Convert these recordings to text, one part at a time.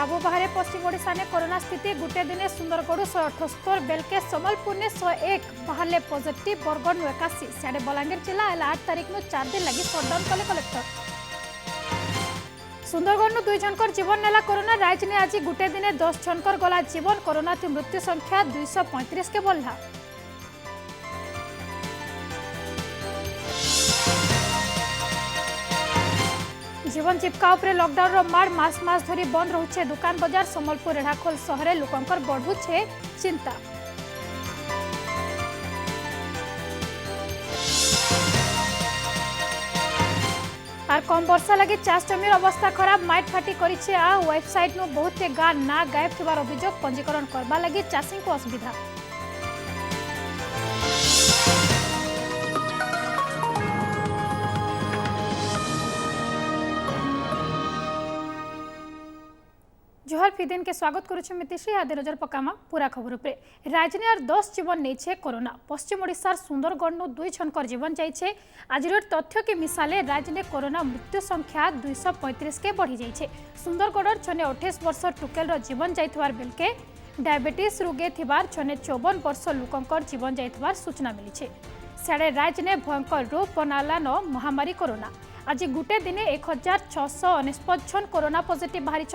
काबू बाहर पश्चिम ओडिशा ने कोरोना स्थिति गोटे दिन सुंदरगढ़ 178 बेलके संबलपुर ने 101 बाहर पॉजिटिव बरगढ़ 81 सियाड़े बलांगीर जिला 8 तारिख 4 दिन लगी सटडाउन कले कलेक्टर। सुंदरगढ़ 2 जनकर जीवन नेला कोरोना राइज ने आज गोटे दिन 10 जनकर गला जीवन कोरोना मृत्यु संख्या 235 के बढ़ला। जीवन जीविका उपरे लॉकडाउन माड़ मास धरी बंद रोचे दुकान बाजार संबलपुर रेढ़ाखोल सहरे लोकंकर बढ़ुछे चिंता। आर कम वर्षा लगी चाष जमीर अवस्था खराब माइट फाटी करिछे आ वेबसाइट नु बहुत गाँ ना गायब थिबार अभियोग पंजीकरण करबा लगी चाषी को असुविधा। जोहर फिदिन के स्वागत करुछे मितिश्री आदि नजर पकामा पूरा खबर उपरे। राज्य और 10 जीवन नहीं कोरोना पश्चिम ओडिशार सुंदरगढ़ 2 जनकर जीवन जाइए। आज तथ्य के मिसाले राज्य ने कोरोना मृत्यु संख्या 235 के बढ़ी जाइए। सुंदरगढ़ छने 28 वर्ष टुकेल जीवन जाइथवार बेलके डायबिटीज रोगे थिबार छने 54 वर्ष लोकंकर जीवन जाइथवार सूचना मिली। सियाड़े राज्य ने भयंकर रूप बनालान महामारी कोरोना। आज गोटे दिन 1649 जन कोरोना पॉजिटिव बाहरी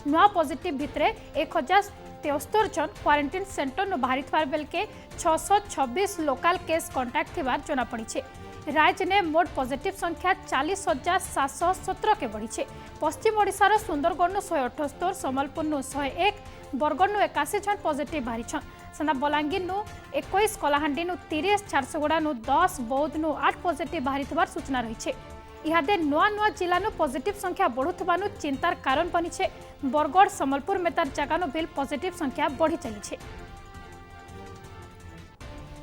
नुआ पॉजिटिव भितरे 1073 जन क्वारंटाइन सेंटर बाहरी बेलके 626 लोकल केस कांटेक्ट थिबार जना पड़ी। राज्य ने मोट पॉजिटिव संख्या 40,717 के बढ़ी। पश्चिम ओडिशार सुंदरगढ़ 178 संबलपुर 101 बरगढ़ 81 जन पॉजिटिव बाहरी सेना बलांगीर 21 कलाहांडी 30 झारसुगुड़ा 10 बौद्ध 8 पॉजिटिव बाहरी सूचना रही। इहादे नुआ नुआ जिला पॉजिटिव संख्या बढ़ुथबानु चिंतार कारण बनी। बरगढ़ संबलपुर मेतार जगानु बिल पॉजिटिव संख्या बढ़ी चली।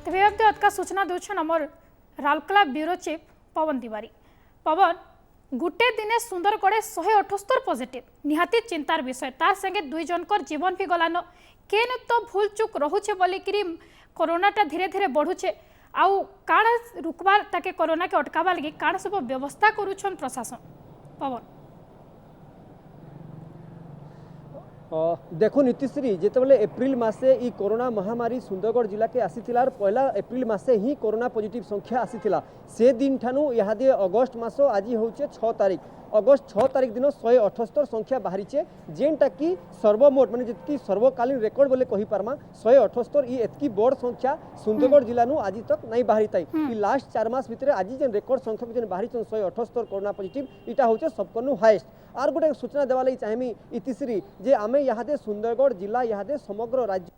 तेज अतका सूचना दून आमर राउरकेला ब्यूरो चीफ पवन तिवारी। पवन गोटे दिन सुंदरगढ़ 178 पॉजिटिव निहाती चिंतार विषय तार संगे 2 जनकर जीवन भी गलान केन तो भूल चूक रोचे बोलिकी कोरोनाटा धीरे धीरे बढ़ुचे आउ काण रुकबार ताके कोरोना के अटकाबा लगी काण सब व्यवस्था करूछन प्रशासन। पवन देखो नीतिश्री जितेबाला एप्रिल मासे ई कोरोना महामारी सुंदरगढ़ जिला के आसीथिला पहला एप्रिल मासे ही कोरोना पॉजिटिव संख्या आसीथिला से दिन ठानु यादे अगस्ट मास आज होचे 6 तारिख अगस्ट 6 तारिख दिन 178 संख्या बाहरी जेनटा कि सर्वमोट माने जितकी सर्वकालीन रेकर्ड बोले कहि पारमा 178 ई एतकी बड़ संख्या सुंदरगढ़ जिला नु आज तक नहीं बाहरी ताई। ई लास्ट 4 मास भितरे आज जेन रेकर्ड संख्या जेन बाहरी 178 कोरोना पॉजिटिव इटा होचे सबकनु हाईएस्ट। आर गोटे सूचना देवा लगी चाहेमी इतिश्री जे आमे यहादे सुंदरगढ़ जिला यहादे समग्र राज्य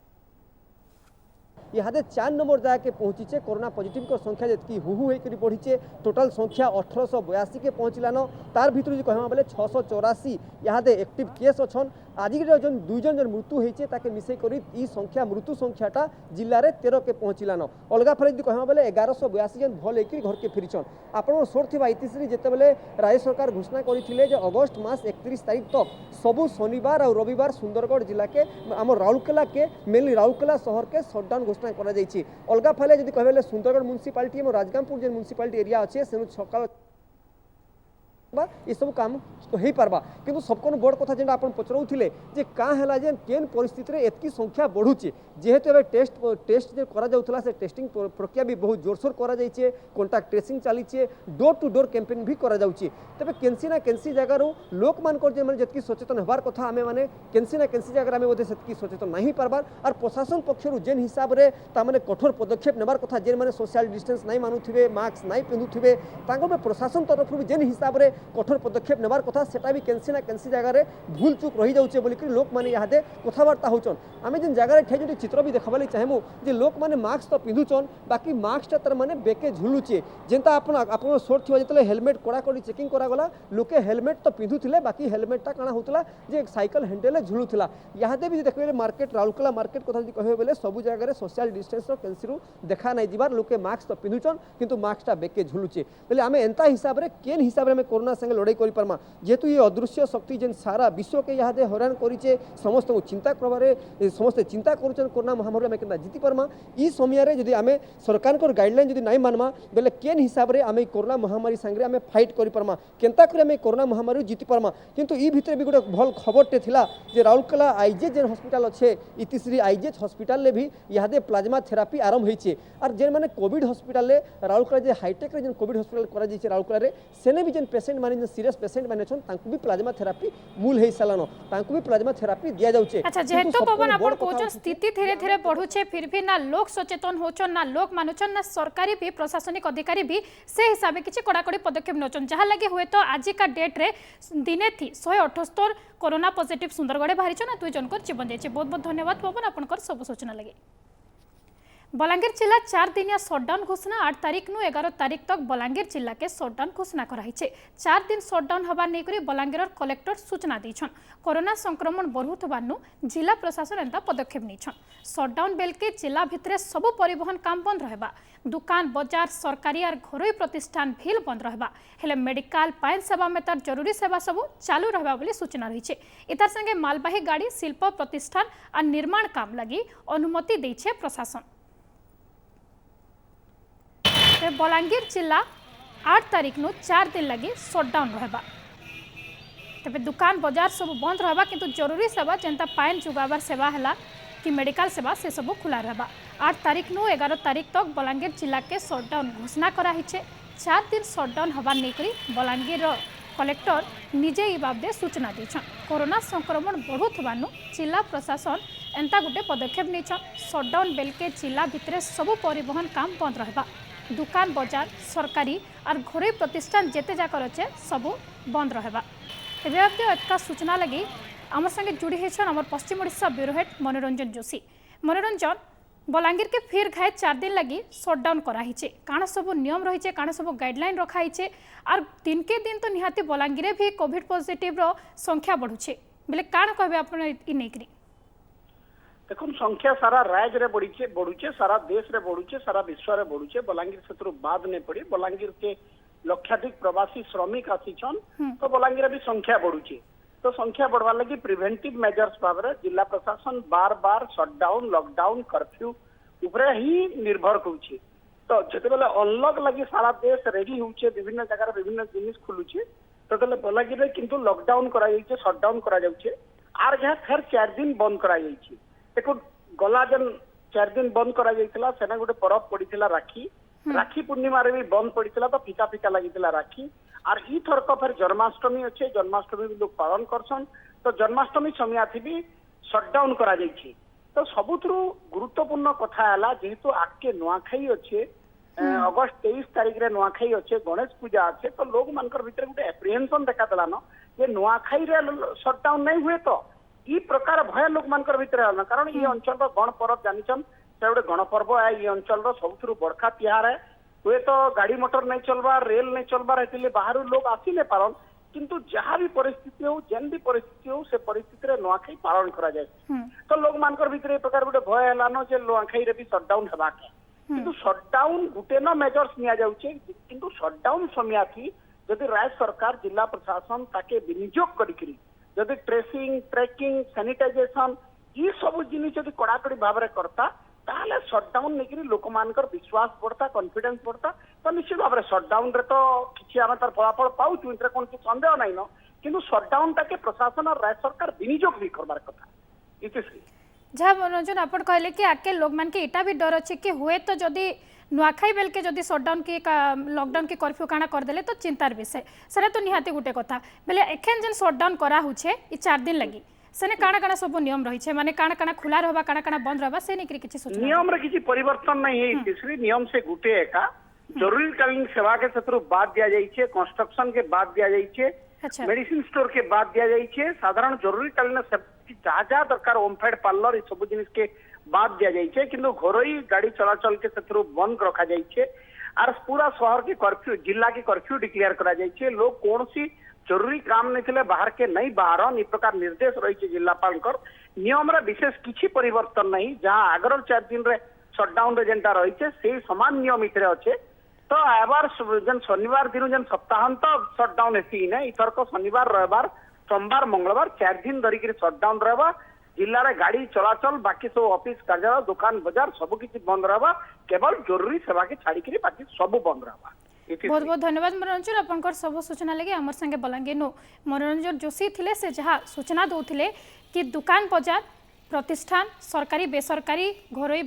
इहादे 4 नंबर जाके पहुँचीचे कोरोना पॉजिटिव को संख्या जी हुहु होकर बढ़ीचे टोटाल संख्या 1882 के पहुँचलान तार भर जो कहमा बेले 684 इहादे एक्टिव केस अच्छन। आज जो 2 जन मृत्यु होती ताके मिसे करी ई संख्या मृत्यु संख्याटा जिले में 13 के पहुँचलान अलगा फल जो कहमा बेले 1182 जन भल होकर घर के फिरछन। आपन सोर्थिबा इतिश्री जितेबाला राज्य सरकार घोषणा करथिले जे अगस्ट मास 31 तारिख तक सबु शनिवार और रविवार सुंदरगढ़ जिला के आम राउरकेला के मेनली राउरकेला शहर के सटडाउन घोषणा करा जाइछि। अलगा फले जदि कहबेले सुंदरगढ़ म्युनिसिपालिटी और राजगामपुर जे म्युनिसिपालिटी एरिया अच्छे से सकाल ये सब काम हो पारबा किंतु सबको बड़ कथा जेटा आपन पचराउथिले जे का हैला जे केन परिस्थिति रे एतकी संख्या बढ़ुचे जेहेतु एबे टेस्ट जे करा जाउथला से टेस्टिंग प्रक्रिया भी बहुत जोरसोर करा जाइछे कांटेक्ट ट्रेसिंग चलीछे डोर टू डोर कैंपेन भी करा जाउछे। तबे केनसी ना केनसी जगह रो लोक मान कर जे माने जतकी सचेतन होबार कथा आमे माने केनसी ना केनसी जगह आमे ओदे सेतकी सचेतन नहीं पारबार और प्रशासन पक्षरु जेन हिसाब रे ता माने कठोर पदक्षेप नेबार कथा जेन माने सोशल डिस्टेंस नहीं मानुथिबे मास्क नहीं पिंधुथिबे तांको प्रशासन तरफ भी जेन हिसाब रे कठोर पदक्षेप नेबार कथा सेटा भी केनसी ना केनसी जगह रे भूल चूक रही जाउछे बोलिक लोक माने यहादे कथावार्ता होचन। आमे जेन जगह रे ठे चित्र भी देखाबाली चाहेमु जे लोक माने मास्क तो पिंधुचन बाकी मास्क तर माने बेके झुलुचे जेंता आपन सोर्ट थिबा जतले हेलमेट कोड़ा कोड़ी चेकिंग करा गला लोके हेलमेट तो पिंधुथिले बाकी हेलमेटटा काना होतला जे साइकिल हैंडल झुलुथिला। यहादे भी देखबेले मार्केट राउरकेला मार्केट कथा जदि कहबे बेले सब जगह रे सोशल डिस्टेंस रो केनसिरु देखा नहीं दिबार लोके मास्क तो पिंधुचन किंतु मास्कटा बेके झुलुचे बेले आमे एंता हिसाब रे केन हिसाब रे कोरोना कोरोना संगे लड़ाई करि परमा जेतु ये अदृश्य शक्ति जेन सारा विश्व के यादे हैरान करिचे समस्त चिंता करबारे समस्त चिंता करूछन कोरोना महामारी में केना जीति परमा ई समय रे जदी आमे सरकार को गाइडलाइन जदी नाही मानमा बेले केन हिसाब रे आमे कोरोना महामारी संगे आमे फाइट करि परमा केनता करे आमे कोरोना महामारी जीति परमा किंतु ई भितर भी गोटे भल खबरटे थिला जे राउरकेला आईजेएच जेन हॉस्पिटल अच्छे इतिश्री आईजेएच हॉस्पिटल ले भी यादे प्लाज्मा थेरापी आरंभ होइछे और जेन माने कोविड हॉस्पिटल ले राउरकेला जे हाईटेक रे जेन कोविड हॉस्पिटल करा जाइछे राउरकेला रे सेने भी जेन पेशेंट माने जेन सीरियस पेशेंट माने छन तांकु भी प्लाज्मा थेरापी मूल हेइ सालानो तांकु भी प्लाज्मा थेरापी दिया जाउछे। अच्छा जेहेतु पवन आपण कोचन स्थिति धीरे धीरे बढ़ुछे फिर भी ना लोक सचेतन होचन ना लोक मानुचन ना सरकारी भी प्रशासनिक अधिकारी भी से हिसाब से किसी कड़ाकड़ी पदक्षेप नौचन जहाँ लगे हुए तो आज का डेट रे दिने थी 178 कोरोना पॉजिटिव सुंदरगढ़ बाहरी ना 2 जन जीवन जाइए। बहुत बहुत धन्यवाद पवन आपनकर सब सूचना लगे। बलांगीर जिला 4 दिनिया सटडाउन घोषणा 8 तारीख नु 11 तारीख तक बलांगीर जिला के सटडाउन घोषणा कराई 4 दिन सटडाउन हवा नहीं करी बलांगीर कलेक्टर सूचना दीछन कोरोना संक्रमण बढ़ुथबानु जिला प्रशासन एंता पदक्षेप नीछन सटडाउन बेल के जिला भितरे सब परिवहन काम बंद रहबा दुकान बाजार सरकारी और घरोई प्रतिष्ठान भील बंद रहबा हेले मेडिकल पाइन सेवा में तार जरूरी सेवा सब चालू रहबा बोली सूचना रही इतार संगे मालबाही गाड़ी शिल्प प्रतिष्ठान और निर्माण काम लगी अनुमति दैछे प्रशासन। बलांगीर जिला 8 तारीख नु 4 दिन लगी सटडाउन रहबा तबे दुकान बाजार सब बंद रहबा किंतु जरूरी सेवा जेंता पाइन जुगावर सेवा हला कि मेडिकल सेवा से सब खुला रहबा 8 तारीख नु 11 तारीख तक बलांगीर जिला के सटडाउन घोषणा करा हिचे 4 दिन सटडाउन हवा नहीं करी बलांगीर कलेक्टर निजे ई बाबदे सूचना दीछन कोरोना संक्रमण बढ़ुथबानु जिला प्रशासन एंता गुटे पदक्षेप नीछन सटडाउन बेल के जिला भितरे सब परिवहन काम बंद रहबा दुकान बाजार सरकारी और घरोई प्रतिष्ठान जेते जाकर अच्छे सब बंद रहबा। एका सूचना लगी आम संगे जुड़ी होछन हमर पश्चिम ओडिशा ब्यूरो हेड मनोरंजन जोशी। मनोरंजन बलांगीर के फिर घाय 4 दिन लगी सटडाउन कराही काण सब नियम रही काण सब गाइडलाइन रखाई और दिन के दिन तो निहाती बलांगीर भी कोविड पॉजिटिव रो संख्या बढ़ुछे बेले काण कहबे आपण इ नेकरी देखो संख्या सारा राज्य रे बढ़ुचे सारा देश रे बढ़ुचे सारा विश्व रे बढ़ुचे बलांगीर क्षेत्र बाद नहीं पड़ी बलांगीर के लक्षाधिक प्रवासी श्रमिक आसीछन तो बलांगीर भी संख्या बढ़ुचे तो संख्या बढ़वा लगी प्रिवेंटिव मेजर्स भाव जिला प्रशासन बार बार सटडाउन लॉकडाउन कर्फ्यू उपरे ही निर्भर करुचे तो जेते बेले अनलॉक लगी सारा देश रेडी होचे विभिन्न जगह विभिन्न जिनिस खुलुचे तो तले बलांगीर रे किंतु लॉकडाउन करा जाइछे सटडाउन करा जाउछे आर जहाँ फिर 4 दिन बंद करा जाइछे देखो गला जन 4 दिन बंद करा जाइतला सेना गोटे परब पड़ीथिला राखी राखी पूर्णिमा रे भी बंद पड़ीथिला तो फीका फीका लागितला राखी और ई थर को फिर जन्माष्टमी अच्छे जन्माष्टमी भी लोग पालन करसन तो जन्माष्टमी समय भी सटडाउन करा जाइछे तो सबुथरु गुरुत्वपूर्ण कथा हला जेहेतु आके नुआखाई अच्छे अगस्त 23 तारीख रे नुआखाई अच्छे गणेश पूजा अच्छे तो लोग मानकर भीतर गोटे एप्रिहेंशन देखा देला न जे नुआखाई रे सटडाउन नहीं हुए तो ई प्रकार भय लोक मानकर भीतर न कारण ये अंचल रो गण पर्व जानिछन से गोटे गण पर्व है ये अंचल रो सबुथरु बड़का तिहार है हुए तो गाड़ी मोटर नहीं चलबा रेल नहीं चलबा रहतिले बाहर लोग आसी नहीं पारन किंतु जहाँ भी परिस्थिति हो जेन भी परिस्थिति हो से परिस्थिति रे नुआखाई पालन करा जाए तो लोग मानकर भीतर प्रकार गोटे भय है न जे नुआखाई रे भी सटडाउन हेबा के किंतु सटडाउन गुटे न मेजर्स निया जाउछे किंतु सटडाउन समय थी जदि राज्य सरकार जिला प्रशासन ताके विनियोग करी जदि ट्रेसिंग ट्रैकिंग सैनिटाइजेशन ये सब जिनिस जदि कड़ाकड़ी भाव में करता ताहले सटडाउन नहीं लोक मानकर विश्वास बढ़ता कॉन्फिडेंस बढ़ता तो निश्चित भाव में सटडाउन रे तो किसी आम तार फलाफल पाऊँ इतने कौन संदेह नहीं न किंतु सटडाउन टाके प्रशासन और राज्य सरकार विनियोग भी करबार कथा इतिश्री जहाँ मनोरंजन आपण कहले कि आके लोग मान के इटा भी डर अच्छे कि हुए तो जदि नुआखाई बेल के जदि सटडाउन की लॉकडाउन की कर्फ्यू काना करदेले तो चिंतार विषय सेटा तो निहाती गुटे कथा बेले एखेन जेन सटडाउन करा हुछे ई 4 दिन लगी सेने काना काना सब नियम रही छे माने काना काना खुला रहबा काना काना बंद रहबा से निकरी किछि सूचना नियम रे किछि परिवर्तन नहीं है तीसरी नियम से गुटे एका जरूरीकालीन सेवा के क्षेत्र बाद दिया जाई छे कंस्ट्रक्शन के बाद दिया जाई छे अच्छा मेडिसिन स्टोर के बाद दिया जाई छे साधारण जरूरीकालीन जहाँ जहाँ दरकार ओमफेड पार्लर ये सब जिनिस के बाद दिया जाइए किंतु घरोई गाड़ी चलाचल के क्षेत्र बंद रखा जाइए और पूरा शहर के कर्फ्यू जिला के कर्फ्यू डिक्लेयर करा जाइए लोग कौन सी जरूरी काम नहीं थे बाहर के नहीं बाहर इ प्रकार निर्देश रही जिलापाल नियम रे विशेष किसी परिवर्तन नहीं जहाँ आगर 4 दिन रे सटडाउन रे जेनटा रही से समान नियम इतरे अच्छे तो एबार जन शनिवार दिन जन सप्ताहांत सटडाउन हेसी ने इथर को शनिवार रविवार सोमवार मंगलवार 4 दिन धरिक सटडाउन रहबा। जिल्ला रे गाड़ी चलाचल बाकी सब ऑफिस कार्यालय दुकान बाजार सब किछि बंद रहबा। केवल जरूरी सेवा के छाड़ी करी बाकी सब बंद रहबा। बहुत बहुत धन्यवाद मनोरंजन आपनकर सब सूचना लगे हमर संगे बलांगीर नो मनोरंजन जोशी थिले से जहाँ सूचना दौले कि दुकान बाजार प्रतिष्ठान सरकारी बेसरकारी घरोई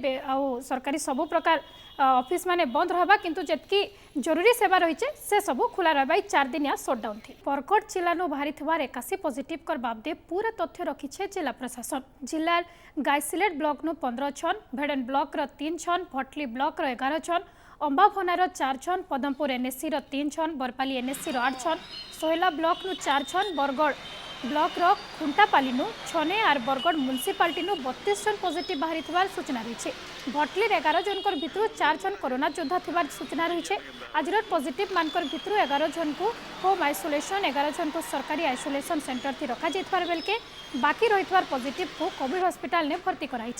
सरकारी सबु प्रकार ऑफिस माने बंद रहबा किंतु जतकी जरूरी सेवा रही से सबू खुला रहबा 4 दिनिया सटडाउन थी। बरगढ़ जिला नो बाहरी 81 पॉजिटिव कर बाबदे पूरा तथ्य रखी जिला प्रशासन। जिला गायसिलेट ब्लॉक नो 15 छन, भेड़न ब्लॉक रो 3 छन, भटली ब्लॉक रो 11 छन, अंबाभना रो 4 छन, पदमपुर एनएससी रो 3 छन, बरपाली एनएससी रो 8 छन, सोहेला ब्लॉक नो 4 छन, बरगढ़ ब्लॉक रो खुंटापाली नु 6 और बरगढ़ म्युनिसिपालिटी नु 32 जन पॉजिटिव बाहरी सूचना रही। भटली 11 जनकर भितर 4 जन कोरोना योद्धा थिबार सूचना रही। आज पॉजिटिव मानकर भितर 11 जन को होम आइसोलेशन 11 जन को सरकारी आइसोलेशन सेंटर थी रखा जाइथार बेलके बाकी रही पॉजिटिव को कोविड हॉस्पिटल ने भर्ती कराई।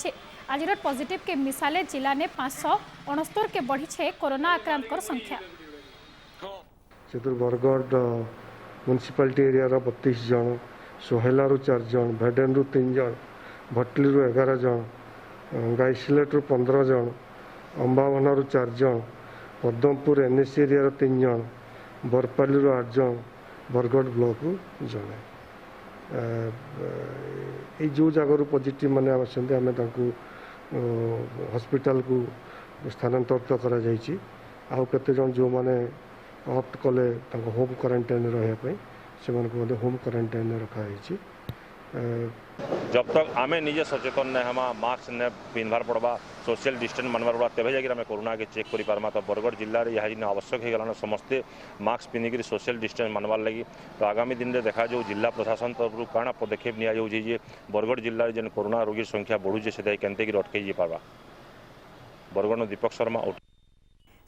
आज पॉजिटिव के मिसाले जिला ने 569 के बढ़ी है कोरोना आक्रांत संख्या। बरगढ़ म्युनिसिपालिटी एरिया 32 जन, सोहेलारू 4 जन, भेडेनरू 3 जन, भटलीरू 11 जन, गायसिलेटरू 15 जन, अंबाभनारू 4 जन, पदमपुर एनएससी एरिया 3 जन, बरपालीरू 8 जन, बरगढ़ ब्लॉक जन। ये जो जगह पॉजिटिव माने आसते आम हॉस्पिटल को स्थानांतरित करा जायछि। आउ केते जन जो माने ऑप्ट कले होम क्वारंटाइन रहा से होम क्वारंटाइन रखा है। जब तक आम निजे सचेतन ने हम मास्क ने पिंधार पड़वा सोशल डिस्टेंस मानवार पड़ा तेज जाकर कोरोना के चेक कर पार्मा। तो बरगढ़ जिले में यह आवश्यक हो गलान समस्ते मास्क पिंधिक सोशल डिस्टेंस मानवार लगी। तो आगामी दिन में देखा जो जिला प्रशासन तरफ काଣା पदक्षेप नि बरगढ़ जिले में जेन कोरोना रोगी संख्या बढ़ुचे से केनते अटकई पार्बा। बरगढ़ दीपक शर्मा।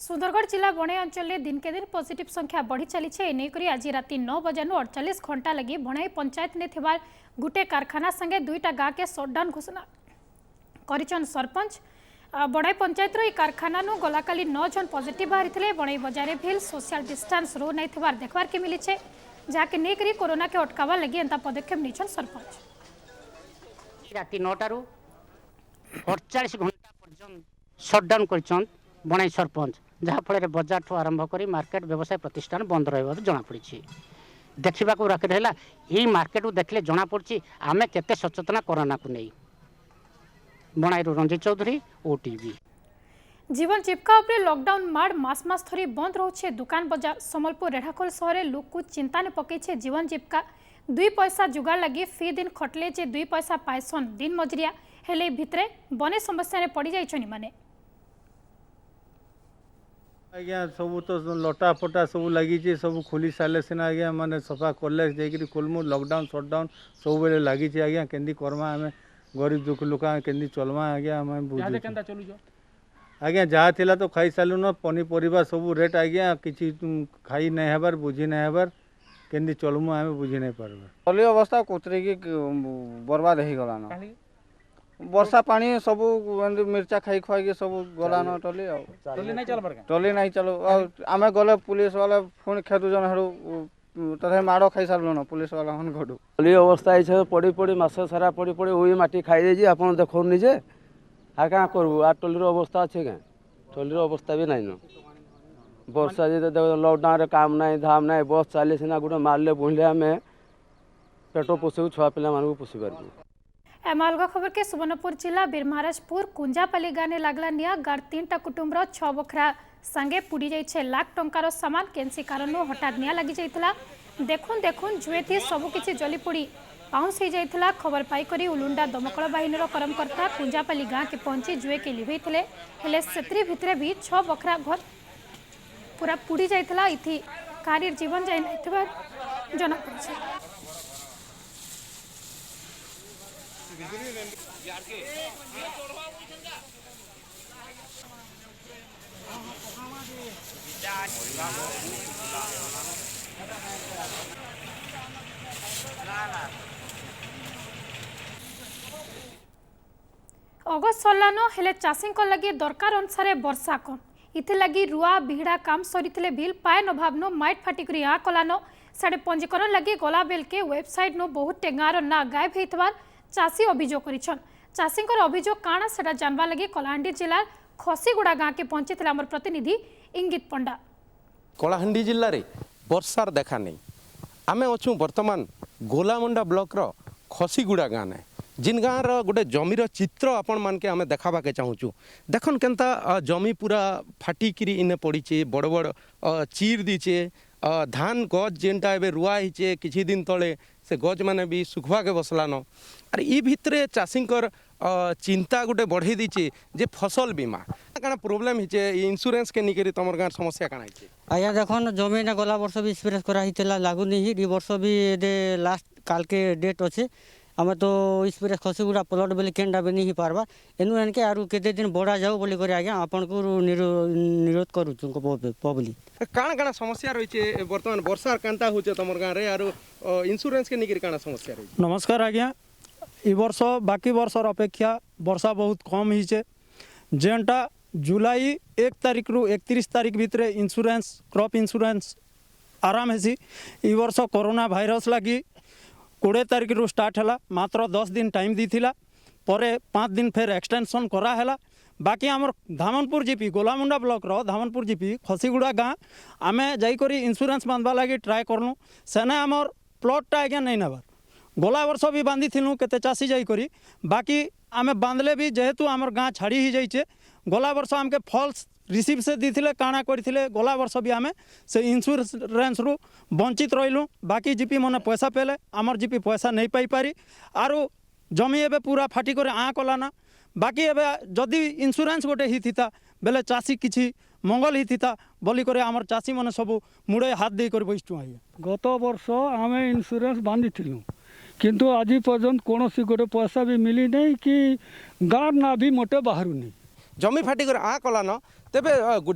सुंदरगढ़ जिला बणे अंचल में दिन के दिन पॉजिटिव संख्या बढ़ी चली है। एनेकरी आज राति 9 बजानु 48 घंटा लगी बणाई पंचायत ने थिबार गुटे कारखाना संगे 2टा गाँ के सटडाउन घोषणा करिचन सरपंच। बणाई पंचायत रो कारखाना नु गलाकाली 9 जन पॉजिटिव बाहरी थे। बणाई बजार भी सोशल डिस्टेंस रो नहीं थिबार देखबार के मिली है जहाँके नेकरी कोरोना के अटकावा लगी एंता पदक्षेप निछन सरपंच। राति 9टारू 48 घंटा पर्यंत सटडाउन करिचन बणाई सरपंच, जहाँफल बजार ठू आरंभ कर मार्केट व्यवसाय प्रतिष्ठान बंद रहा जमापड़ी। देखा रहा यही मार्केट को देखले जमापड़ी आम केते सचेतना कोरोना को नहीं। बणाई रंजित चौधरी ओटीवी। जीवन जीविका उपरे लॉकडाउन माड़ मास धरी बंद रोचे दुकान बजार। सम्बलपुर रेढ़ाखोल सहर लोक को चिंता ने पकई जीवन जीविका 2 पैसा जुगाड़ लगी फी दिन खटले जे 2 पैसा पाइसन दिन मजरिया हेले भितरे बने समस्या ने पड़ जाइछनी माने। आज्ञा सब तो लटा फटा सब लगी सब खोली सारे सीना आज्ञा माने सफा कले जाकि खोलमु। लॉकडाउन सटडाउन सब बेले लगी आज्ञा केंदी करमा आम गरीब दुख लोक केंदी चलमा आज्ञा आम आज्ञा जहाँ थिला तो खाई सारू न पनीपरिया सब रेट आज्ञा किसी खाई नहीं हेबार बुझी नहीं हेबार केंदी चलमु आम बुझी नहीं पार्बार। टली अवस्था कोतरी की बर्बाद हो गलान वर्षा पानी सब मिर्चा खाई खुआ सब गलान टली टली नहीं चलो आम गले पुलिस वाला पुणी खेतु जन हेड़ू तथा माड़ खाई सारू न पुलिस वाला हन घटू टली अवस्था है पड़ी पड़ी मस सारा पड़ी पड़ी हुई माटी खाई दे आप देखो निजे आ क्या करूँ आ टलीर अवस्था अच्छे क्या टलीर अवस्था भी नहीं न वर्षा जी लॉकडाउन काम ना धाम ना बस चली सीना गोटे मारे बुझे आम पेट पोषे छुआ पिला पोषी पार्बू। एम अलग खबर के सुवर्णपुर जिला बीरमहाराजपुर कुंजापाली गाँव में लगला निया गार 3टा कुटुंबर 6 बखरा संगे पुड़ी जाइए लाख टंकार सामान केनसी कारण हठात निया लगी जाइतला। देखुन देखुन जुए थी सबकिछि जलीपोड़ी पाउंस हो जाइतला। खबर पाइकरी उलुंडा दमकल बाहिनीर कर्मकर्ता कुंजापाली गाँव के पहुंची जुए के लिभेइथिले हेले सेत्री भितरे भी 6 बखरा घर पूरा पुड़ी जाइतला। इथि कारी जीवन जाय नथिबा जना पड़छ। अगस्त सरलान हेले चाषी लगी दरकार अनुसार वर्षा कम। इथिलागी रुआ बिहड़ा काम सरीथिले बिल पाए अभाव नो माइट फाटिकरी आ कलानो साडे पंजीकरण लगी गला बेल के वेबसाइट नो बहुत टेंगार ना गायब हेतबार चासी अभियोग करिछन। चासींकर अभियोग काना सेटा जानबा लगी कलाहांडी जिला खसीगुड़ा गाँ के पहुंचीथिला हमर प्रतिनिधि इंगित पंडा। कलाहांडी जिल्ला रे वर्षार देखा नहीं आमे अच्छू बर्तमान गोलामुंडा ब्लॉक रो खसीगुड़ा गाँ ने जिन गाँव गोटे जमीर चित्र आपण मान के आमे देखाबा के चाहूँ देखन केनता जमी पूरा फाटिकी इने पड़ी बड़ बड़ चीर दीचे धान गज जेनटा एबे रुआ हिचे किछि दिन तले से गज माने भी सुखवा के बसलान आर ई भितरे चाषींकर चिंता गोटे बढ़े दीचे जे फसल बीमा काना प्रोब्लेम हिचे इंश्योरेंस के निकरी तमर गाँव समस्या काना हिचे आया देखन जमी ने गला वर्ष भी स्प्रे करा लागुनी ही वर्ष भी लास्ट काल के डेट अच्छे आम तो स्प्रे खसीगुड़ा प्लट बोली केनटा भी नहीं पार्बा एनु एनके आरु केते दिन बढ़ा जाऊ बोली करे आज्ञा आपन को निरोध करूछु पब्लिक काना काना समस्या रही बर्तमान वर्षा कांता होचे तमर गाँव रे आरु इंश्योरेंस के निकरी काना समस्या रही। नमस्कार आज्ञा ई वर्ष बाकी वर्षर अपेक्षा वर्षा बहुत कम हिचे जेनटा जुलाई 1 तारिख रु 31 तारिख भितर इंश्योरेंस क्रॉप इंश्योरेंस आराम हेसी ई वर्ष कोरोना भाइरस लगी 20 तारिख रु स्टार्ट है मात्र 10 दिन टाइम दीथिला परे 5 दिन फिर एक्सटेंशन करा है बाकी आमर धामनपुर जीपी गोलामुंडा ब्लॉक रो धामनपुर जीपी खसीगुड़ा गाँ आमे जाइकरी इंश्योरेंस बांधवा लगी ट्राए करलु सेने आमर प्लॉटटा आज्ञा नहीं नबार गला वर्ष भी बांधी थिलु केते चासी जाइकरी बाकी आमे बांधले भी जेहेतु आमर गाँ छाड़ी ही जाइए गला वर्ष आमके फॉल्स रिसीव से दीथिले काना करथिले गला वर्ष भी आमे से इंश्योरेंस रु वंचित रहिलु बाकी जीपी मने पैसा पेले आमर जीपी पैसा नहीं पाई पारी आरु जमी एबे पूरा फाटी करे आ कलाना बाकी एबे जदि इंश्योरेंस गोटे ही थिता बेले चासी किछि मंगल ही थिता बोली करे आमर चासी मने सब मुड़े हाथ दे कर बइचु आइए। गत वर्ष आमे इंश्योरेंस बांधी थिलु किंतु आज पर्यंत कौन सी गोटे पैसा भी मिली नहीं कि गाँव ना भी मोटे बाहर नहीं जमी फाटिक आ कलान तेबे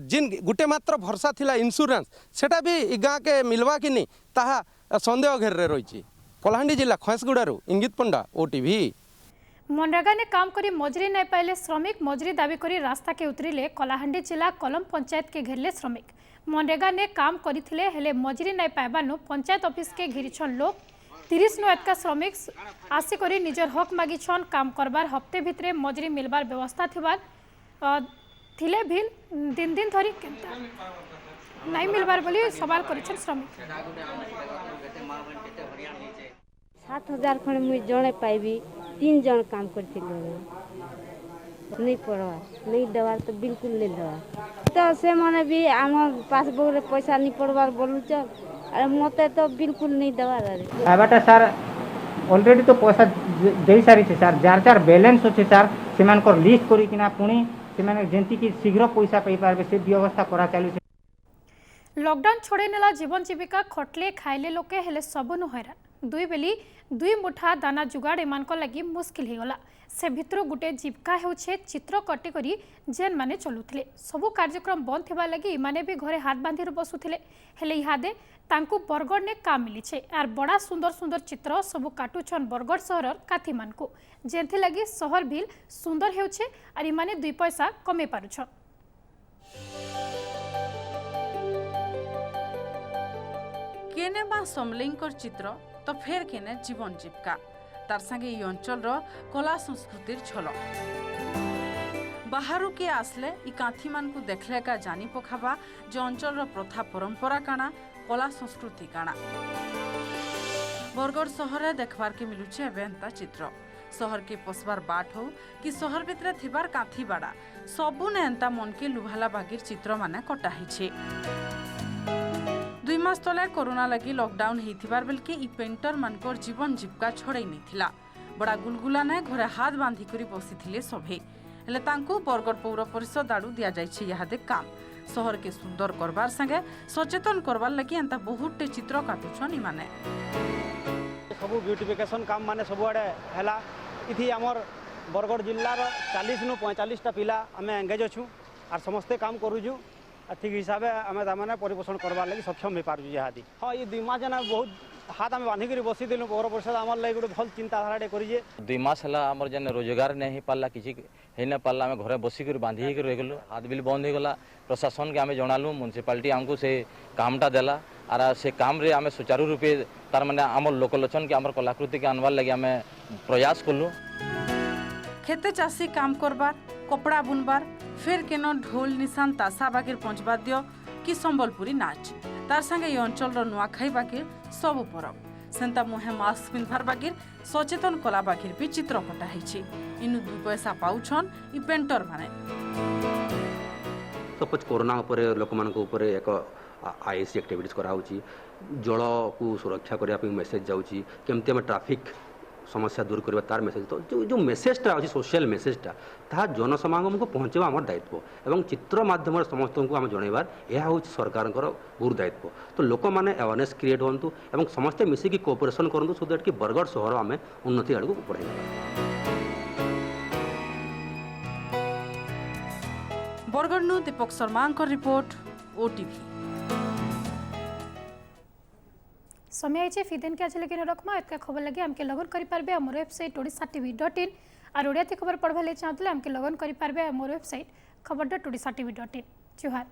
जिन गुटे मात्र भरसा थिला इंश्योरेंस सेटा भी गाँ के मिलवा कि नहीं ताहा संदेह घेर रे रही। कलाहांडी जिला खसगुड़ारू इंगित पंडा ओटीवी। मनरेगा ने काम करी मजूरी नहीं पाइले श्रमिक मजूरी दाबी करी रास्ता के उतरिले कलाहांडी जिला कलम पंचायत के घेरले श्रमिक मनरेगा ने काम करथिले हेले मजूरी नहीं पाइबानु पंचायत ऑफिस के घिरिछन लोग 30 नु एतका श्रमिक आसी करी निजर हक मागिछन काम करबार हफ्ते भितरे मजूरी मिलबार व्यवस्था थिबार थिले भी दिन दिन धरी केनता नहीं मिलबार बोली सवाल करिछन श्रमिक 7000 खण मुई जणे पाइबी 3 जण काम करथिले नहीं पड़वा नहीं दवार तो बिल्कुल नहीं दवा तो से माने भी आम पासबुक रे पैसा नहीं पड़वार बोलु चल अरे मते तो बिल्कुल नहीं दवा रे आबाटा सर ऑलरेडी तो पैसा दे सारी छे सर जार जार बैलेंस होचे सर सेमान को लिस्ट करी किना पुणी सेमान जेंती कि शीघ्र पैसा पाई पारबे से व्यवस्था करा चालू छे। लॉकडाउन छोड़े नेला जीवन जीविका खटले खाइले लोके हेले सबनु हैरान दुई बेली दुई मुठा दाना जुगाड़ एमान को लगी मुश्किल हो गला से भितर गुटे जीविका होछे चित्र कटी करी जेन माने चलुथिले सबु कार्यक्रम बंद थिबा लगी इमाने भी घरे हाथ बांधी बसुथिले हेले इहादे तांकु बरगड़ ने काम मिली आर बड़ा सुंदर सुंदर चित्र सबु काटुछन बरगड़ सहर काथी मानकु जेंथि लगी सहर बिल सुंदर हेउछे आर इमाने 2 पैसा कमे पारुछन। केने बा समलिंकर चित्र तो फेर केने जीवन जीविका तार संगे ई अंचल कला संस्कृतिर झलक बाहरु के आसले ई कांथी मान को देखले का जानी पखाबा जो अंचल प्रथा परंपरा काना कला संस्कृति काना बरगड़ सहर देखबार के मिलुछे एवेंता चित्र सहर के पसबार बाट हो कि सहर भितरे थिबार कांथी बाड़ा सबु ने एंता मन के लुभाला बागिर चित्र माने कटा हिछे 2 मास तले कोरोना लगी लॉकडाउन हेथिबार बेल के ई पेंटर मानकर जीवन जीविका छोड़ाई नहीं बड़ा गुलगुला ने घरे हाथ बांधी करी बसिथिले सभे हेले तांकु बरगड़ पौर परिषद आडू दिया जाइछे यादे काम सहर के सुंदर करबार संगे सचेतन करबार लगी एंता बहुते चित्र काटुछन इमाने सब ब्यूटिफिकेशन काम माने सबुआडे हैला इथि हमर बरगड़ जिल्लार 40 नु 45 टा पिला आमे एंगेज अछु आर समस्ते काम करूजु ठीक हिसाब से आम ताने परिपोषण करवार लगी सक्षम हो पार्टी इहादी। हाँ ये 2 मास जना बहुत हाथ आम बांधिक बसी दिलु पौर परिषद आम लगे गोटे भल चिंताधारा करे। 2 मास है आमर जेन रोजगार नहीं पार्ला किसी हो ना पार्ला आम घर बसिक बांधि रहीगलु हाथ बिल बंद होगला प्रशासन के आम जनालु म्यूनिसिपालिटी आमको से कामटा देला आर से काम रे आम सुचारू रूपे तार माने आम लोकलोचन के आम कलाकृति के आनवार लगे आम प्रयास कलु। खेते चाषी काम करबार कपड़ा बुनबार फिर केन ढोल निशान तासा बागिर पंचवाद्य कि संबलपुरी नाच तार संगे ये अंचल नुआखाई बागिर सबु परब सेंता मुहे मास्क पिंधार बागिर सचेतन कला बागिर भी चित्र कटा है इनु 2 पैसा पाउछन इ पेंटर माने। सपोज कोरोना उपरे लोक मान ऊपर एक आईएससी एक्टिविटीज कराउची जल को सुरक्षा करने मेसेज जाउची केमती आम ट्रैफिक समस्या दूर करवा तार मेसेज तो जो मेसेजटा अच्छी सोशल मेसेजटा ता जनसमागम को पहुँचवा आम दायित्व एवं चित्र माध्यम समस्त को आम जनइबार यह हूँ सरकार गुरु दायित्व। तो लोक मैंने अवेयरनेस क्रिएट होंतु एवं समस्ते मिसिकी कोऑपरेशन करूँ सो दैट कि बरगढ़ सहर आम उन्नति आड़ को बढ़ाई। Bargarh Deepak Sharma report OTV. समय आइए फिदेन के आज लगे रखमा एतका खबर लगे हमके लगन करि पारबे हमर वेबसाइट odisatv.in और ओडिया खबर पढ़वा ले चाहतले हमके लगन करि पारबे हमर वेबसाइट खबर.odisatv.in। जोहार।